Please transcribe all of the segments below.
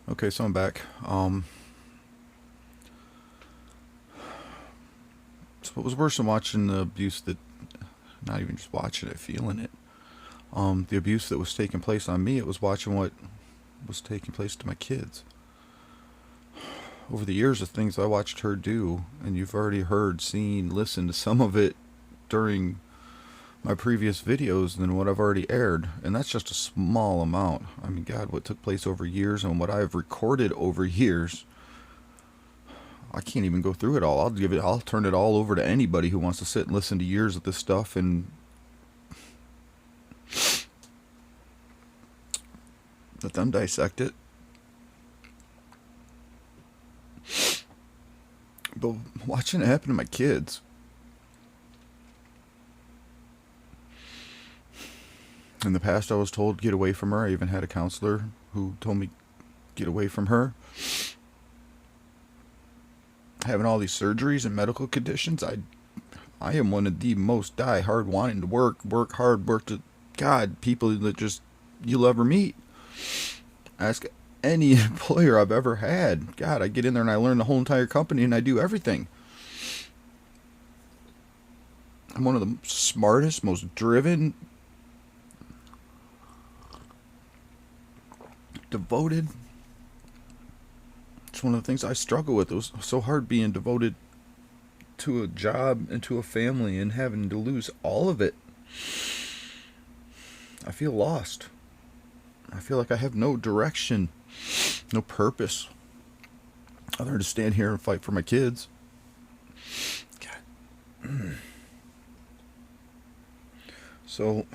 Okay, so I'm back. So what was worse than watching the abuse that, not even just watching it, feeling it. The abuse that was taking place on me, it was watching what was taking place to my kids. Over the years, the things I watched her do, and you've already heard, seen, listened to some of it during my previous videos than what I've already aired, and that's just a small amount. I mean, God, what took place over years and what I've recorded over years, I can't even go through it all. I'll turn it all over to anybody who wants to sit and listen to years of this stuff and let them dissect it. But watching it happen to my kids, in the past I was told get away from her. I even had a counselor who told me get away from her. Having all these surgeries and medical conditions, I am one of the most die hard wanting to work hard, work to God people that just you'll ever meet. Ask any employer I've ever had. God, I get in there and I learn the whole entire company and I do everything. I'm one of the smartest, most driven, devoted. It's one of the things I struggle with. It was so hard being devoted to a job and to a family and having to lose all of it. I feel lost. I feel like I have no direction, no purpose other than to stand here and fight for my kids. God. So,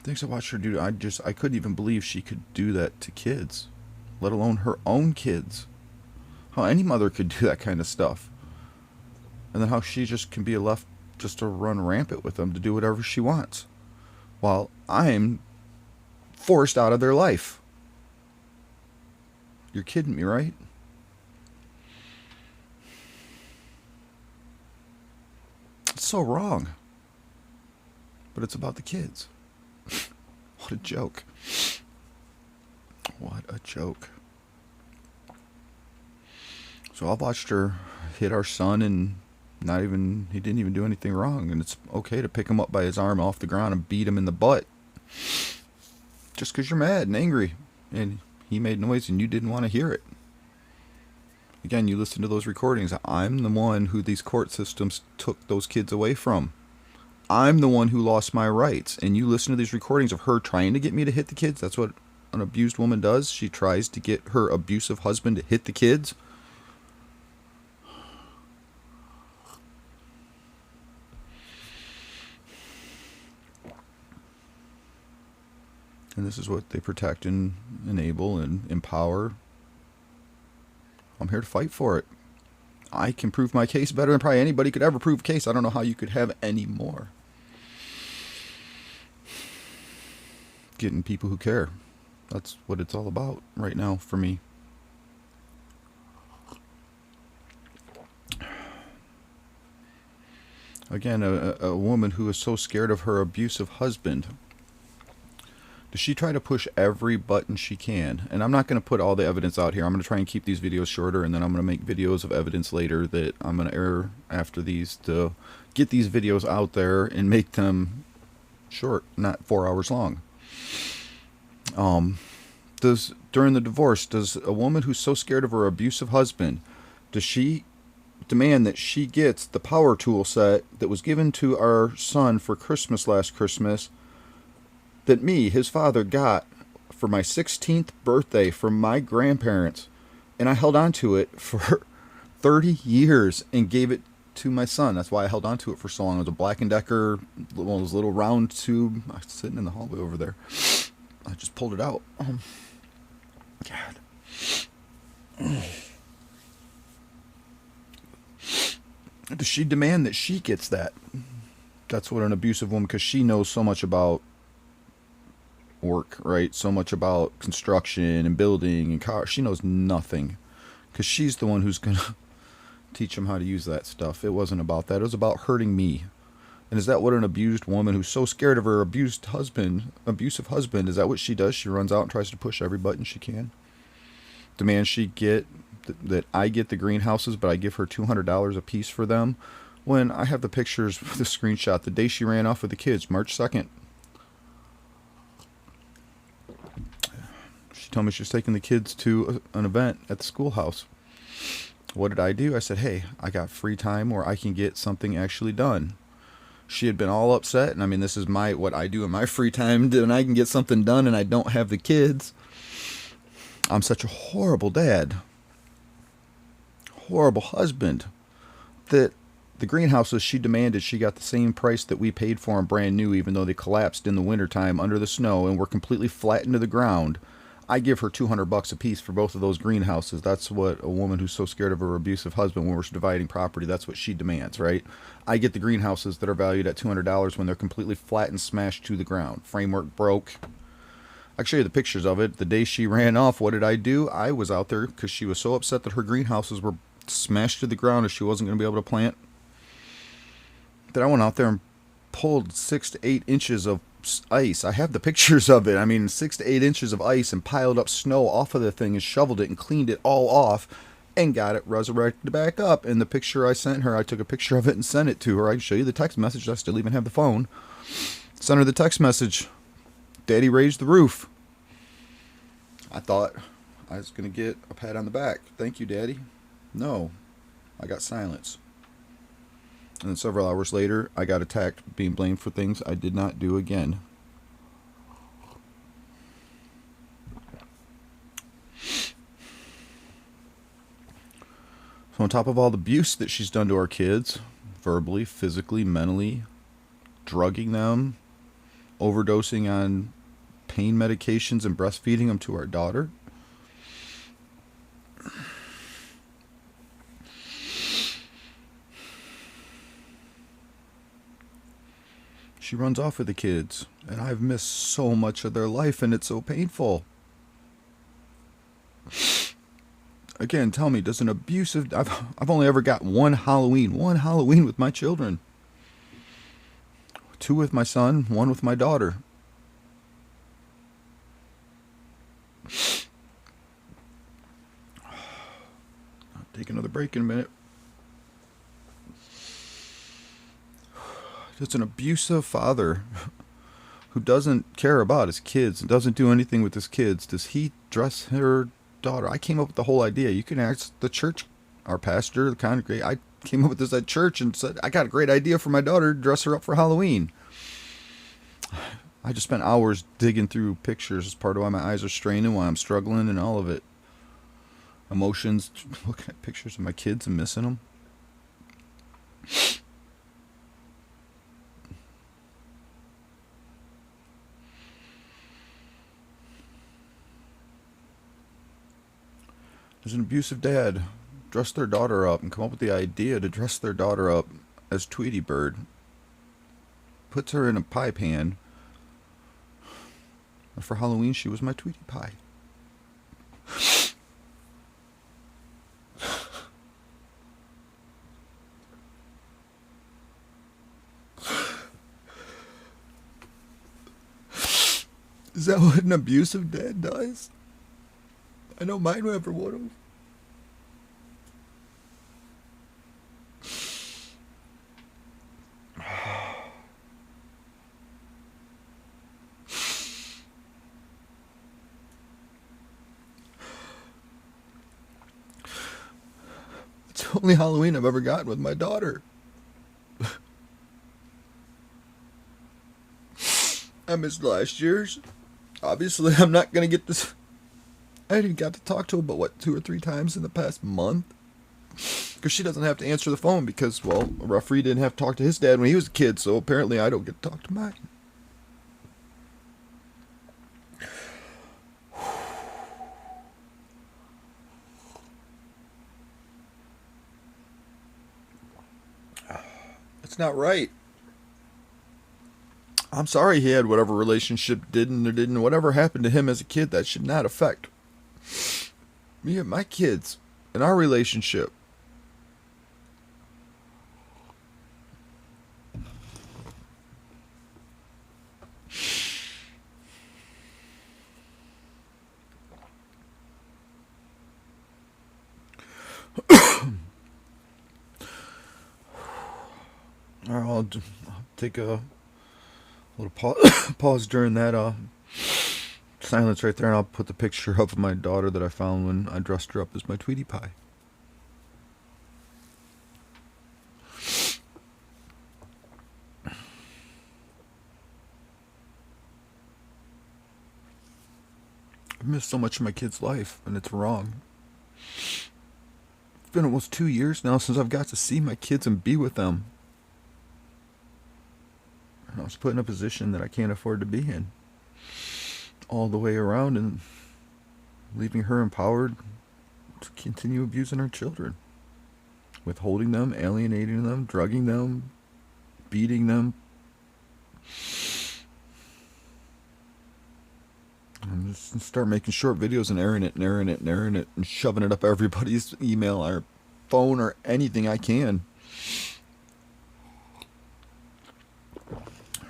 things I watched her do, I couldn't even believe she could do that to kids, let alone her own kids. How any mother could do that kind of stuff. And then how she just can be left just to run rampant with them to do whatever she wants. While I'm forced out of their life. You're kidding me, right? It's so wrong. But it's about the kids. What a joke. What a joke. So I've watched her hit our son and he didn't even do anything wrong. And it's okay to pick him up by his arm off the ground and beat him in the butt. Just because you're mad and angry. And he made noise and you didn't want to hear it. Again, you listen to those recordings. I'm the one who these court systems took those kids away from. I'm the one who lost my rights. And you listen to these recordings of her trying to get me to hit the kids. That's what an abused woman does. She tries to get her abusive husband to hit the kids. And this is what they protect and enable and empower. I'm here to fight for it. I can prove my case better than probably anybody could ever prove a case. I don't know how you could have any more. Getting people who care. That's what it's all about right now for me. Again, a woman who is so scared of her abusive husband. Does she try to push every button she can? And I'm not going to put all the evidence out here. I'm going to try and keep these videos shorter, and then I'm going to make videos of evidence later that I'm going to air after these to get these videos out there and make them short, not 4 hours long. During the divorce, does a woman who's so scared of her abusive husband, does she demand that she gets the power tool set that was given to our son for Christmas last Christmas, that me, his father, got for my 16th birthday from my grandparents, and I held on to it for 30 years and gave it to my son. That's why I held on to it for so long. It was a Black & Decker, one of those little round tube. I was sitting in the hallway over there. I just pulled it out. God. Does she demand that she gets that? That's what an abusive woman, because she knows so much about work, right? So much about construction and building and cars. She knows nothing, because she's the one who's going to teach them how to use that stuff. It wasn't about that. It was about hurting me. And is that what an abused woman who's so scared of her abusive husband, is that what she does? She runs out and tries to push every button she can. Demands that I get the greenhouses, but I give her $200 a piece for them. When I have the pictures with the screenshot, the day she ran off with the kids, March 2nd. She told me she was taking the kids to an event at the schoolhouse. What did I do? I said, hey, I got free time where I can get something actually done. She had been all upset, and I mean, this is what I do in my free time, and I can get something done, and I don't have the kids. I'm such a horrible dad, horrible husband, that the greenhouses she demanded, she got the same price that we paid for them brand new, even though they collapsed in the wintertime under the snow and were completely flattened to the ground. I give her $200 a piece for both of those greenhouses. That's what a woman who's so scared of her abusive husband, when we're dividing property, that's what she demands, right? I get the greenhouses that are valued at $200 when they're completely flat and smashed to the ground. Framework broke. I can show you the pictures of it. The day she ran off, what did I do? I was out there because she was so upset that her greenhouses were smashed to the ground and she wasn't going to be able to plant, that I went out there and pulled 6 to 8 inches of ice. I have the pictures of it. I mean, 6 to 8 inches of ice, and piled up snow off of the thing and shoveled it and cleaned it all off and got it resurrected back up. And the picture I sent her, I took a picture of it and sent it to her. I can show you the text message. I still even have the phone. Sent her the text message. Daddy raised the roof. I thought I was going to get a pat on the back. Thank you, Daddy. No, I got silence. And then several hours later, I got attacked, being blamed for things I did not do again. So on top of all the abuse that she's done to our kids, verbally, physically, mentally, drugging them, overdosing on pain medications and breastfeeding them to our daughter, she runs off with the kids, and I've missed so much of their life, and it's so painful. Again, tell me, does an abusive... I've only ever got one Halloween with my children. 2 with my son, 1 with my daughter. I'll take another break in a minute. Just an abusive father who doesn't care about his kids and doesn't do anything with his kids. Does he dress her daughter? I came up with the whole idea. You can ask the church, our pastor, the congregation. I came up with this at church and said, I got a great idea for my daughter to dress her up for Halloween. I just spent hours digging through pictures as part of why my eyes are straining, why I'm struggling, and all of it. Emotions, looking at pictures of my kids and missing them. There's an abusive dad dress their daughter up and come up with the idea to dress their daughter up as Tweety Bird. Puts her in a pie pan. And for Halloween, she was my Tweety Pie. Is that what an abusive dad does? I know mine never would have. It's the only Halloween I've ever gotten with my daughter. I missed last year's. Obviously, I'm not going to get this. I didn't got to talk to her but 2 or 3 times in the past month. Because she doesn't have to answer the phone because, well, a referee didn't have to talk to his dad when he was a kid, so apparently I don't get to talk to mine. It's not right. I'm sorry he had whatever relationship didn't or didn't. Whatever happened to him as a kid, that should not affect me and my kids and our relationship. I'll take a little pause during that silence right there, and I'll put the picture of my daughter that I found when I dressed her up as my Tweety Pie. I've missed so much of my kid's life, and it's wrong. It's been almost 2 years now since I've got to see my kids and be with them. And I was put in a position that I can't afford to be in. All the way around, and leaving her empowered to continue abusing our children. Withholding them, alienating them, drugging them, beating them. And just start making short videos and airing it and shoving it up everybody's email or phone or anything I can.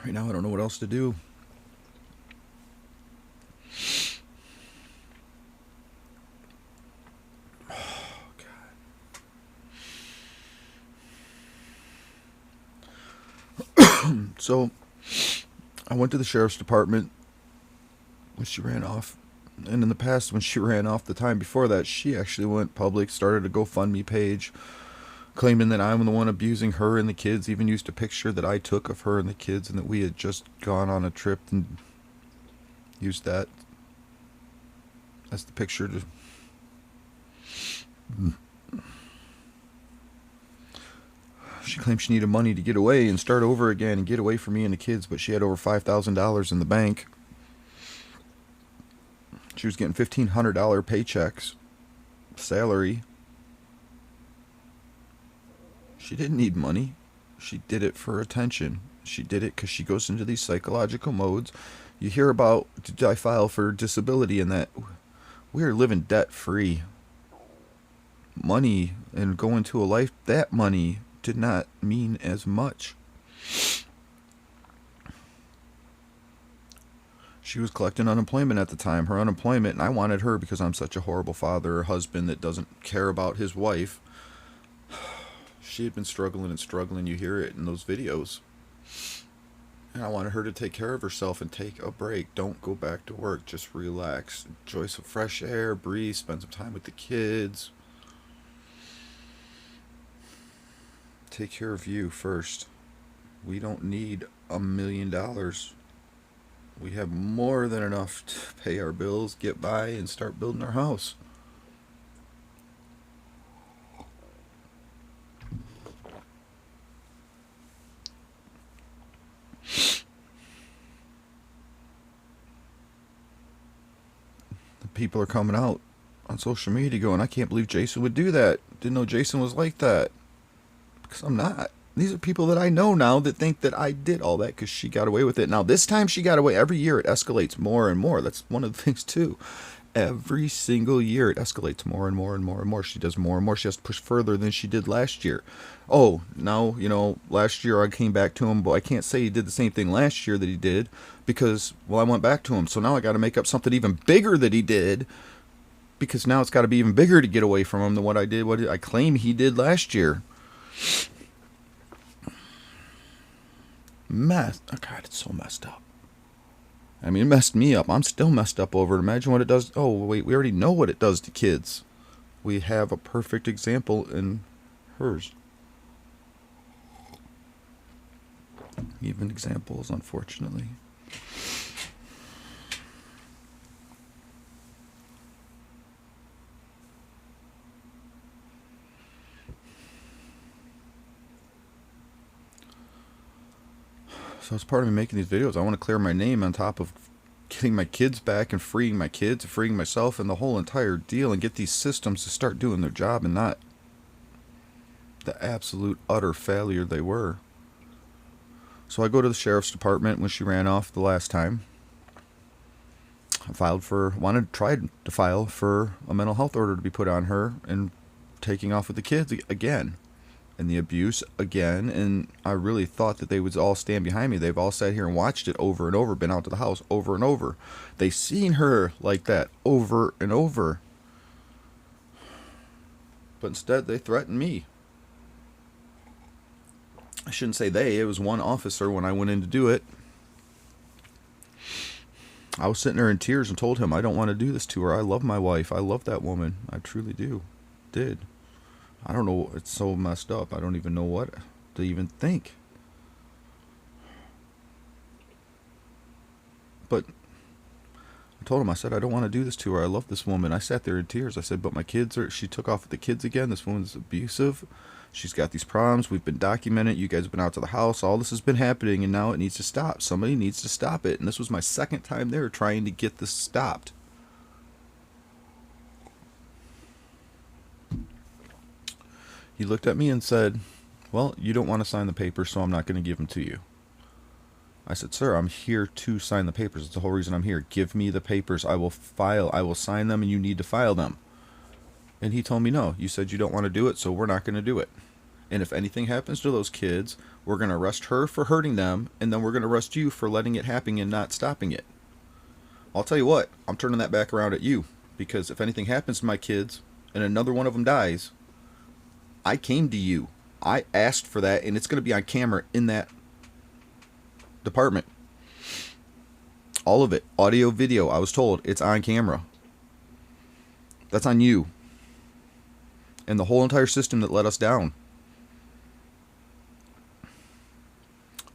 Right now I don't know what else to do. So I went to the sheriff's department when she ran off. And in the past, when she ran off, the time before that, she actually went public, started a GoFundMe page, claiming that I'm the one abusing her and the kids, even used a picture that I took of her and the kids and that we had just gone on a trip, and used that as the picture to... She claimed she needed money to get away and start over again and get away from me and the kids, but she had over $5,000 in the bank. She was getting $1,500 paychecks, salary. She didn't need money. She did it for attention. She did it because she goes into these psychological modes. You hear about, did I file for disability, and that we are living debt-free. Money and going to a life, that money did not mean as much. She was collecting unemployment at the time. Her unemployment, and I wanted her because I'm such a horrible father or husband that doesn't care about his wife. She had been struggling and struggling. You hear it in those videos. And I wanted her to take care of herself and take a break. Don't go back to work. Just relax. Enjoy some fresh air, breathe, spend some time with the kids. Take care of you first. We don't need $1 million. We have more than enough to pay our bills, get by, and start building our house. The people are coming out on social media going, I can't believe Jason would do that. Didn't know Jason was like that. Because I'm not. These are people that I know now that think that I did all that because she got away with it. Now, this time she got away. Every year it escalates more and more. That's one of the things, too. Every single year it escalates more and more and more and more. She does more and more. She has to push further than she did last year. Oh, now, last year I came back to him, but I can't say he did the same thing last year that he did because, well, I went back to him. So now I got to make up something even bigger that he did because now it's got to be even bigger to get away from him than what I claim he did last year. Mess. Oh, God, it's so messed up. I mean, it messed me up. I'm still messed up over it. Imagine what it does. Oh, wait, we already know what it does to kids. We have a perfect example in hers. Even examples, unfortunately. So as part of me making these videos, I want to clear my name on top of getting my kids back and freeing my kids, freeing myself and the whole entire deal, and get these systems to start doing their job and not the absolute utter failure they were. So I go to the sheriff's department when she ran off the last time. I tried to file for a mental health order to be put on her and taking off with the kids again. And the abuse again, and I really thought that they would all stand behind me. They've all sat here and watched it over and over, been out to the house over and over. They've seen her like that over and over. But instead, they threatened me. I shouldn't say they, it was one officer. When I went in to do it, I was sitting there in tears and told him I don't want to do this to her. I love my wife. I love that woman. I truly do. Did. I don't know. It's so messed up. I don't even know what to even think. But I told him, I said, I don't want to do this to her. I love this woman. I sat there in tears. I said, but my kids are, she took off with the kids again. This woman's abusive. She's got these problems. We've been documenting. You guys have been out to the house. All this has been happening, and now it needs to stop. Somebody needs to stop it. And this was my second time there trying to get this stopped. He looked at me and said, well, you don't want to sign the papers, so I'm not going to give them to you. I said, sir, I'm here to sign the papers. It's the whole reason I'm here. Give me the papers. I will sign them, and you need to file them. And he told me, no, you said you don't want to do it, so we're not going to do it. And if anything happens to those kids, we're going to arrest her for hurting them, and then we're going to arrest you for letting it happen and not stopping it. I'll tell you what, I'm turning that back around at you, because if anything happens to my kids and another one of them dies, I came to you. I asked for that, and it's going to be on camera in that department. All of it. Audio, video. I was told it's on camera. That's on you. And the whole entire system that let us down.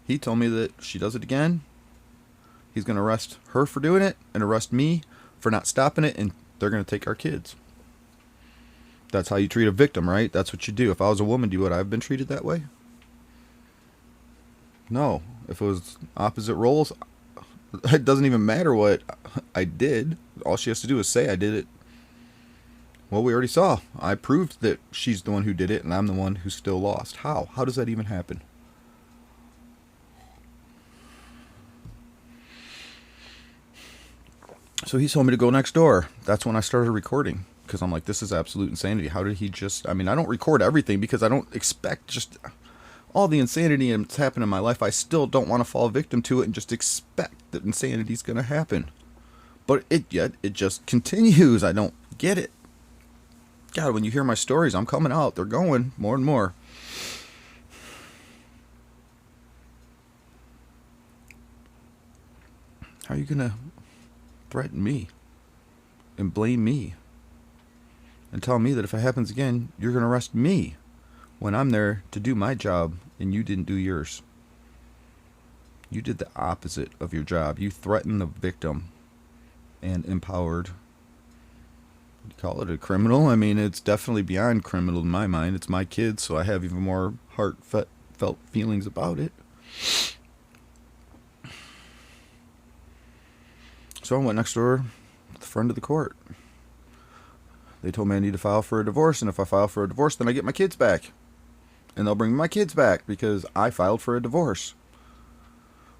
He told me that she does it again, he's going to arrest her for doing it and arrest me for not stopping it, and they're going to take our kids. That's how you treat a victim, right? That's what you do. If I was a woman, would I have been treated that way? No. If it was opposite roles, it doesn't even matter what I did. All she has to do is say I did it. Well, we already saw. I proved that she's the one who did it, and I'm the one who's still lost. How? How does that even happen? So he told me to go next door. That's when I started recording, because I'm like, this is absolute insanity. How did he just... I mean, I don't record everything because I don't expect just all the insanity that's happened in my life. I still don't want to fall victim to it and just expect that insanity's going to happen. But it just continues. I don't get it. God, when you hear my stories, I'm coming out. They're going more and more. How are you going to threaten me and blame me and tell me that if it happens again, you're going to arrest me when I'm there to do my job and you didn't do yours? You did the opposite of your job. You threatened the victim and empowered... You call it a criminal? I mean, it's definitely beyond criminal in my mind. It's my kids, so I have even more heartfelt feelings about it. So I went next door to the front of the court. They told me I need to file for a divorce, and if I file for a divorce, then I get my kids back. And they'll bring my kids back because I filed for a divorce.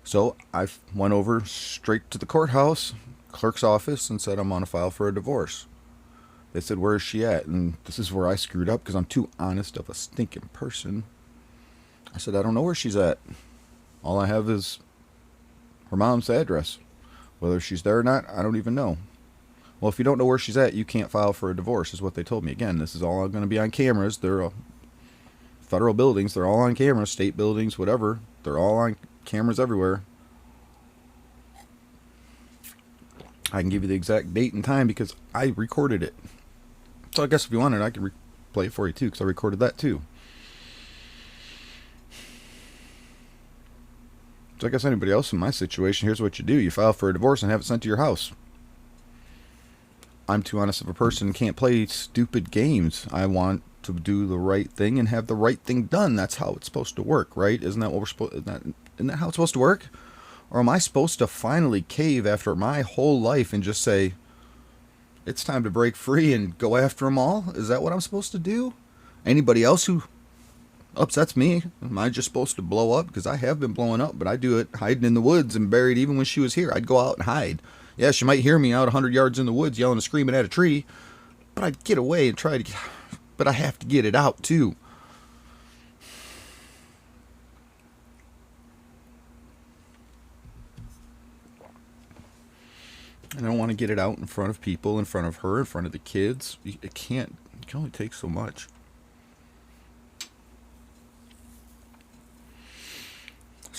So I went over straight to the courthouse, clerk's office, and said I'm on a file for a divorce. They said, where is she at? And this is where I screwed up because I'm too honest of a stinking person. I said, I don't know where she's at. All I have is her mom's address. Whether she's there or not, I don't even know. Well, if you don't know where she's at, you can't file for a divorce, is what they told me. Again, this is all going to be on cameras. They're federal buildings. They're all on cameras. State buildings, whatever. They're all on cameras everywhere. I can give you the exact date and time because I recorded it. So I guess if you wanted, I could play it for you too, because I recorded that too. So I guess anybody else in my situation, here's what you do. You file for a divorce and have it sent to your house. I'm too honest of a person and can't play stupid games. I want to do the right thing and have the right thing done. That's how it's supposed to work, right? Isn't that what we're supposed? Isn't that how it's supposed to work? Or am I supposed to finally cave after my whole life and just say, it's time to break free and go after them all? Is that what I'm supposed to do? Anybody else who upsets me, am I just supposed to blow up? Because I have been blowing up, but I do it hiding in the woods and buried. Even when she was here, I'd go out and hide. Yeah, she might hear me out 100 yards in the woods yelling and screaming at a tree, but I'd get away and try to get... But I have to get it out too. And I don't want to get it out in front of people, in front of her, in front of the kids. It can't. It can only take so much.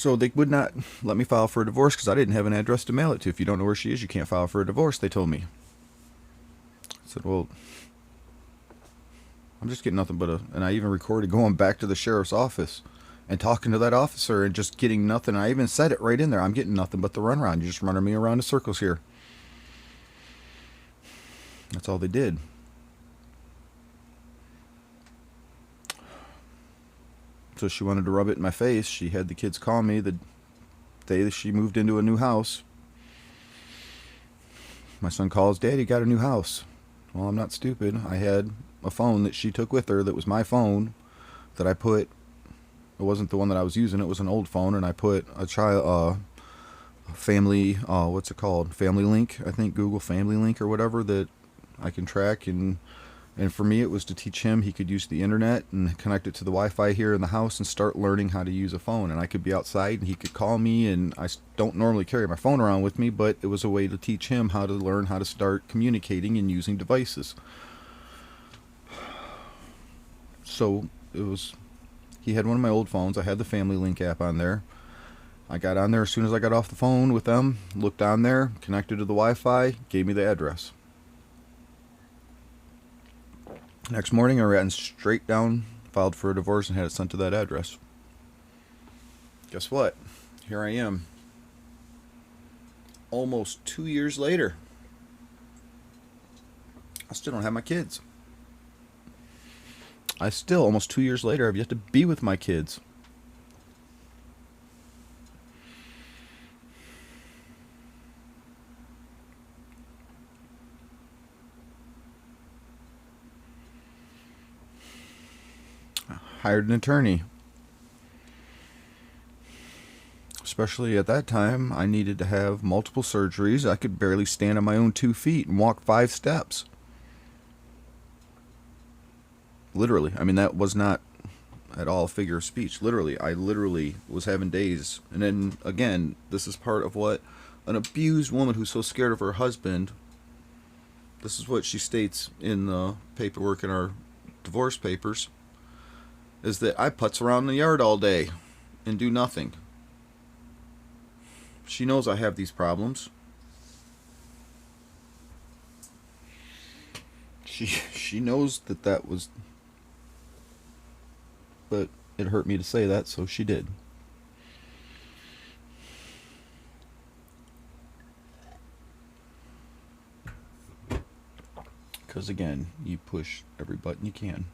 So they would not let me file for a divorce because I didn't have an address to mail it to. If you don't know where she is, you can't file for a divorce, they told me. I said, well, I'm just getting nothing but a... And I even recorded going back to the sheriff's office and talking to that officer and just getting nothing. I even said it right in there. I'm getting nothing but the runaround. You're just running me around in circles here. That's all they did. So she wanted to rub it in my face. She had the kids call me the day that she moved into a new house. My son calls, Daddy, you got a new house. Well, I'm not stupid. I had a phone that she took with her that was my phone that I put... It wasn't the one that I was using. It was an old phone, and I put a child... family... what's it called? Family Link, I think. Google Family Link or whatever that I can track. And for me, it was to teach him he could use the internet and connect it to the Wi-Fi here in the house and start learning how to use a phone. And I could be outside and he could call me, and I don't normally carry my phone around with me, but it was a way to teach him how to learn how to start communicating and using devices. So it was... He had one of my old phones. I had the Family Link app on there. I got on there as soon as I got off the phone with them, looked on there, connected to the Wi-Fi, gave me the address. Next morning, I ran straight down, filed for a divorce, and had it sent to that address. Guess what? Here I am. Almost 2 years later. I still don't have my kids. I still, almost 2 years later, have yet to be with my kids. Hired an attorney. Especially at that time, I needed to have multiple surgeries. I could barely stand on my own 2 feet and walk 5 steps. Literally. I mean, that was not at all a figure of speech. Literally. I literally was having days. And then, again, this is part of what an abused woman who's so scared of her husband, this is what she states in the paperwork in our divorce papers, is that I putz around in the yard all day and do nothing. She knows I have these problems. She knows that was... But it hurt me to say that, so she did. Because again, you push every button you can.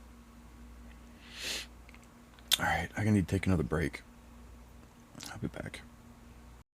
Alright, I'm going to need to take another break. I'll be back.